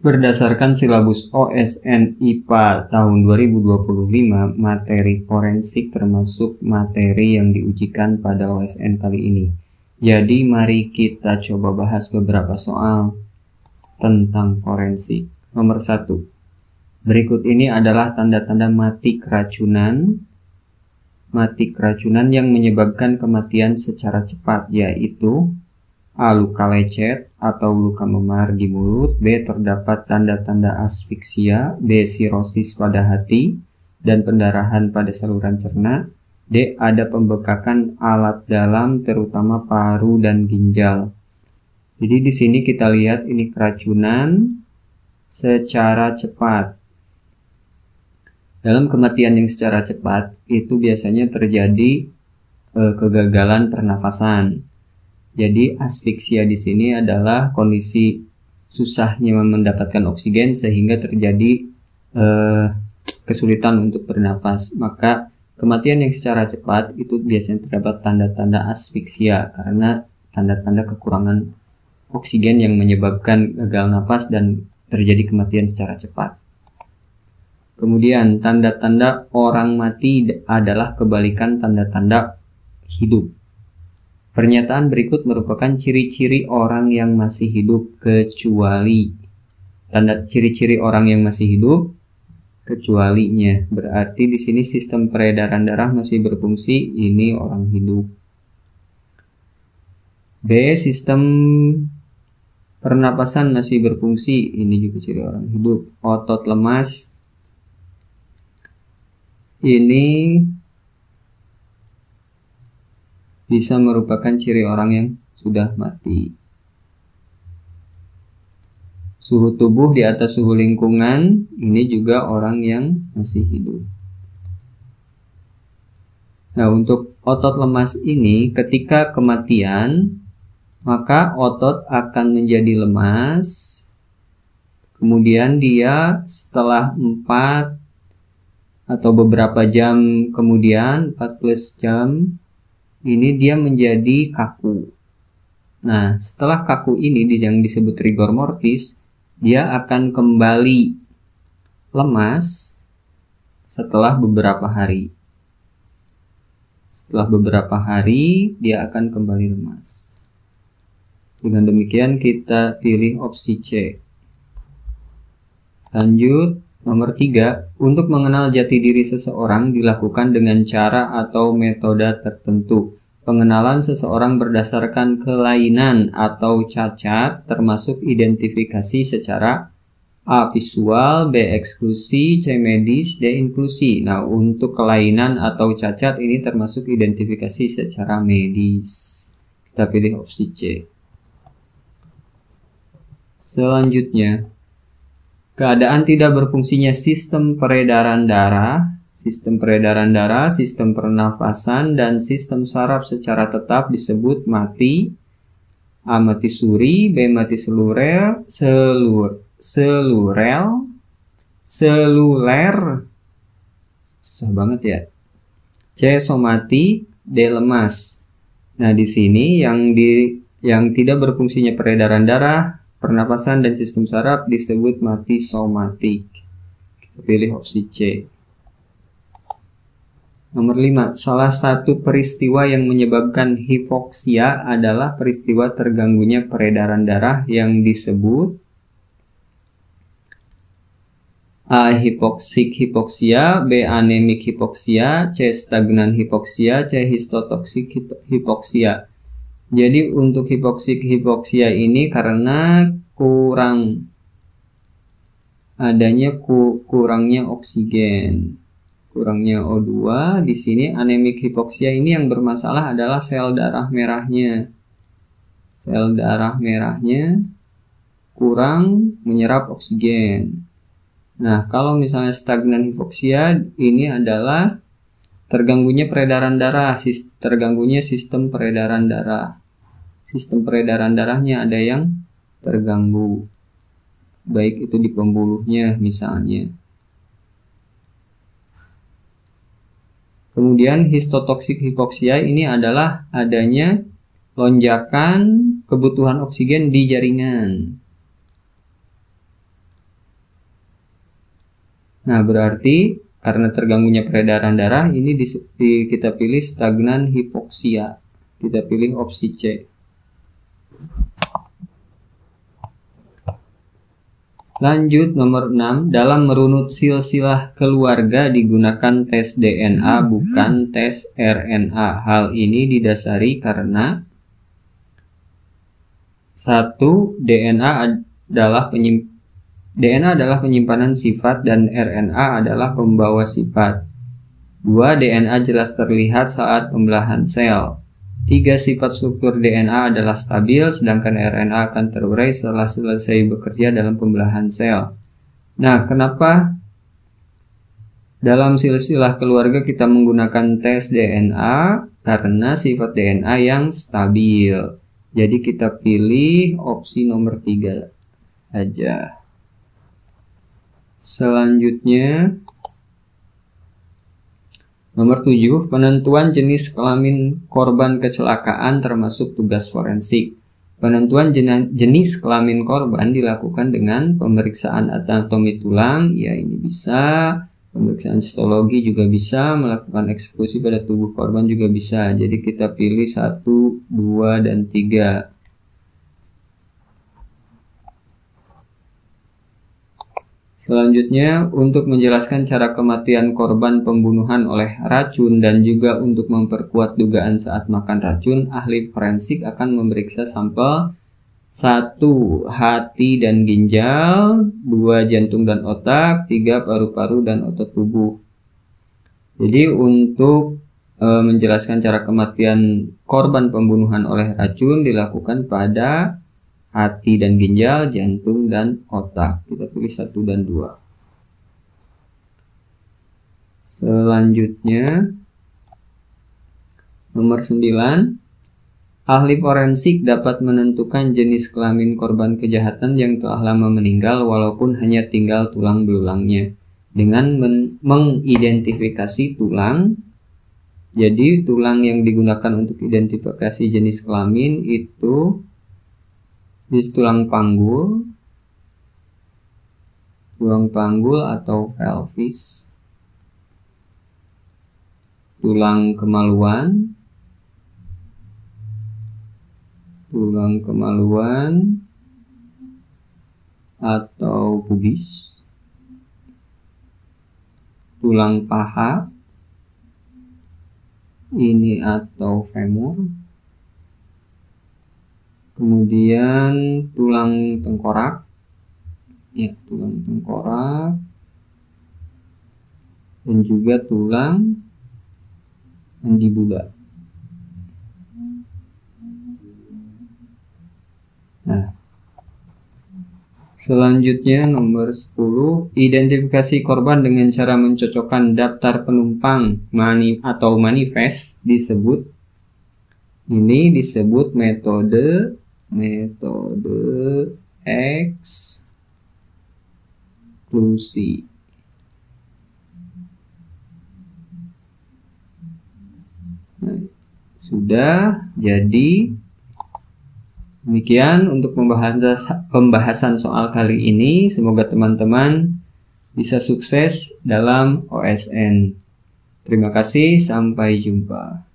Berdasarkan silabus OSN IPA tahun 2025, materi forensik termasuk materi yang diujikan pada OSN kali ini. Jadi mari kita coba bahas beberapa soal tentang forensik. Nomor 1. Berikut ini adalah tanda-tanda mati keracunan. Mati keracunan yang menyebabkan kematian secara cepat, yaitu A. Luka lecet atau luka memar di mulut. B. Terdapat tanda-tanda asfiksia. B. Sirosis pada hati dan pendarahan pada saluran cerna. D. Ada pembekakan alat dalam terutama paru dan ginjal. Jadi di sini kita lihat ini keracunan secara cepat. Dalam kematian yang secara cepat itu biasanya terjadi kegagalan pernafasan. Jadi asfiksia di sini adalah kondisi susahnya mendapatkan oksigen sehingga terjadi kesulitan untuk bernapas. Maka kematian yang secara cepat itu biasanya terdapat tanda-tanda asfiksia karena tanda-tanda kekurangan oksigen yang menyebabkan gagal napas dan terjadi kematian secara cepat. Kemudian tanda-tanda orang mati adalah kebalikan tanda-tanda hidup. Pernyataan berikut merupakan ciri-ciri orang yang masih hidup kecuali. Tanda ciri-ciri orang yang masih hidup kecualinya. Berarti di sini sistem peredaran darah masih berfungsi, ini orang hidup. B. Sistem pernapasan masih berfungsi, ini juga ciri orang hidup. Otot lemas, ini bisa merupakan ciri orang yang sudah mati. Suhu tubuh di atas suhu lingkungan, ini juga orang yang masih hidup. Nah, untuk otot lemas ini ketika kematian, maka otot akan menjadi lemas. Kemudian dia setelah 4 atau beberapa jam kemudian, 14 jam, ini dia menjadi kaku. Nah, setelah kaku ini yang disebut rigor mortis, dia akan kembali lemas setelah beberapa hari. Setelah beberapa hari, dia akan kembali lemas. Dengan demikian kita pilih opsi C. Lanjut, nomor 3. Untuk mengenal jati diri seseorang dilakukan dengan cara atau metode tertentu. Pengenalan seseorang berdasarkan kelainan atau cacat termasuk identifikasi secara A. Visual, B. Eksklusi, C. Medis, D. Inklusi. Nah, untuk kelainan atau cacat ini termasuk identifikasi secara medis. Kita pilih opsi C. Selanjutnya, keadaan tidak berfungsinya sistem peredaran darah, sistem pernafasan, dan sistem saraf secara tetap disebut mati. A. Mati suri, B. Mati seluler, susah banget ya. C. Somatik, D. Lemas. Nah, di sini yang tidak berfungsinya peredaran darah, pernapasan, dan sistem saraf disebut mati somatik. Kita pilih opsi C. Nomor 5. Salah satu peristiwa yang menyebabkan hipoksia adalah peristiwa terganggunya peredaran darah yang disebut A. Hipoksik hipoksia, B. Anemik hipoksia, C. Stagnan hipoksia, C. Histotoksik hipoksia. Jadi untuk hipoksik hipoksia ini karena kurangnya oksigen, kurangnya O2. Di sini anemik hipoksia ini yang bermasalah adalah sel darah merahnya. Sel darah merahnya kurang menyerap oksigen. Nah, kalau misalnya stagnan hipoksia ini adalah terganggunya peredaran darah, terganggunya sistem peredaran darah. Sistem peredaran darahnya ada yang terganggu, baik itu di pembuluhnya misalnya. Kemudian histotoksik hipoksia ini adalah adanya lonjakan kebutuhan oksigen di jaringan. Nah, berarti karena terganggunya peredaran darah, ini kita pilih stagnan hipoksia. Kita pilih opsi C. Lanjut nomor 6, dalam merunut silsilah keluarga digunakan tes DNA bukan tes RNA. Hal ini didasari karena 1. DNA adalah penyimpanan sifat dan RNA adalah pembawa sifat. 2. DNA jelas terlihat saat pembelahan sel. 3. Sifat struktur DNA adalah stabil, sedangkan RNA akan terurai setelah selesai bekerja dalam pembelahan sel. Nah, kenapa dalam silsilah keluarga kita menggunakan tes DNA? Karena sifat DNA yang stabil. Jadi kita pilih opsi nomor 3 aja. Selanjutnya nomor 7, penentuan jenis kelamin korban kecelakaan termasuk tugas forensik. Penentuan jenis kelamin korban dilakukan dengan pemeriksaan anatomi tulang, ya ini bisa, pemeriksaan histologi juga bisa, melakukan eksekusi pada tubuh korban juga bisa. Jadi kita pilih 1, 2, dan 3. Selanjutnya, untuk menjelaskan cara kematian korban pembunuhan oleh racun dan juga untuk memperkuat dugaan saat makan racun, ahli forensik akan memeriksa sampel 1. Hati dan ginjal, 2. Jantung dan otak, 3. Paru-paru dan otot tubuh. Jadi untuk menjelaskan cara kematian korban pembunuhan oleh racun dilakukan pada hati dan ginjal, jantung dan otak. Kita pilih 1 dan 2. Selanjutnya nomor 9, ahli forensik dapat menentukan jenis kelamin korban kejahatan yang telah lama meninggal walaupun hanya tinggal tulang belulangnya dengan mengidentifikasi tulang. Jadi tulang yang digunakan untuk identifikasi jenis kelamin itu tulang panggul atau pelvis, tulang kemaluan atau pubis, tulang paha ini atau femur, kemudian tulang tengkorak, ya tulang tengkorak, dan juga tulang mandibula. Nah, selanjutnya nomor 10, identifikasi korban dengan cara mencocokkan daftar penumpang atau manifest disebut metode eksklusi. Nah, sudah jadi demikian untuk pembahasan soal kali ini. Semoga teman-teman bisa sukses dalam OSN. Terima kasih, sampai jumpa.